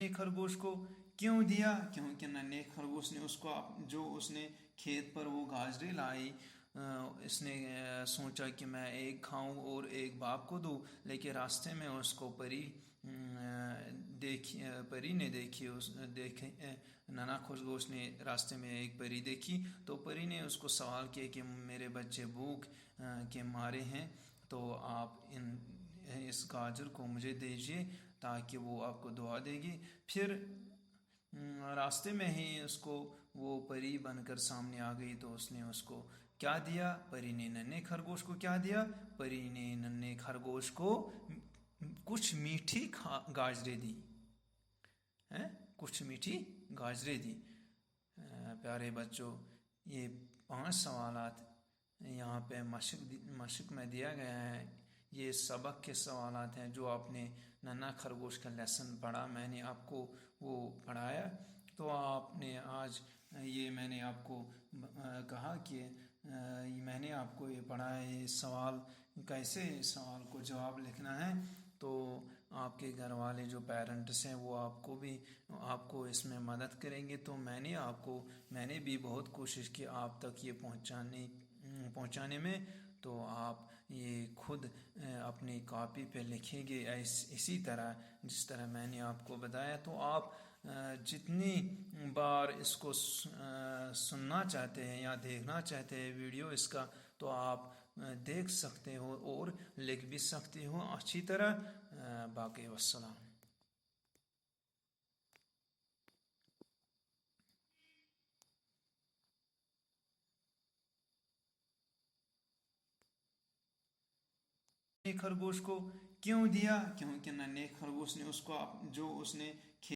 खरगोश को क्यों दिया? क्योंकि नन्हे खरगोश ने उसको जो उसने खेत पर वो गाजरे लाई, इसने सोचा कि मैं एक खाऊं और एक बाप को दूं, लेकिन रास्ते में उसको परी ने देखी, उस देखे नन्हा खरगोश ने रास्ते में एक परी देखी। तो परी ने उसको सवाल किया कि मेरे बच्चे भूख के मारे हैं, तो आप इस गाजर को मुझे दीजिए ताकि वो आपको दुआ देगी। फिर रास्ते में ही उसको वो परी बनकर सामने आ गई, तो उसने उसको क्या दिया? परी ने नन्हे खरगोश को क्या दिया? परी ने नन्हे खरगोश को कुछ मीठी गाजरें दी हैं, कुछ मीठी गाजरें दी। प्यारे बच्चों, ये 5 सवालात यहाँ पे मशक में दिया गया है। ये सबक के सवालात हैं जो आपने नन्हा खरगोश का लेसन पढ़ा, मैंने आपको वो पढ़ाया। तो आपने आज ये मैंने आपको कहा कि मैंने आपको ये पढ़ा है, ये सवाल कैसे सवाल को जवाब लिखना है। तो आपके घर वाले जो पेरेंट्स हैं वो आपको इसमें मदद करेंगे। तो मैंने भी बहुत कोशिश की आप तक ये पहुंचाने में। तो आप ये खुद अपनी कॉपी पे लिखेंगे इसी तरह जिस तरह मैंने आपको बताया। तो आप जितनी बार इसको सुनना चाहते हैं या देखना चाहते हैं वीडियो इसका, तो आप देख सकते हो और लिख भी सकते हो अच्छी तरह। बाकी वस्सलाम। खरगोश को क्यों दिया? क्योंकि नन्हे खरगोश ने उसको जो उसने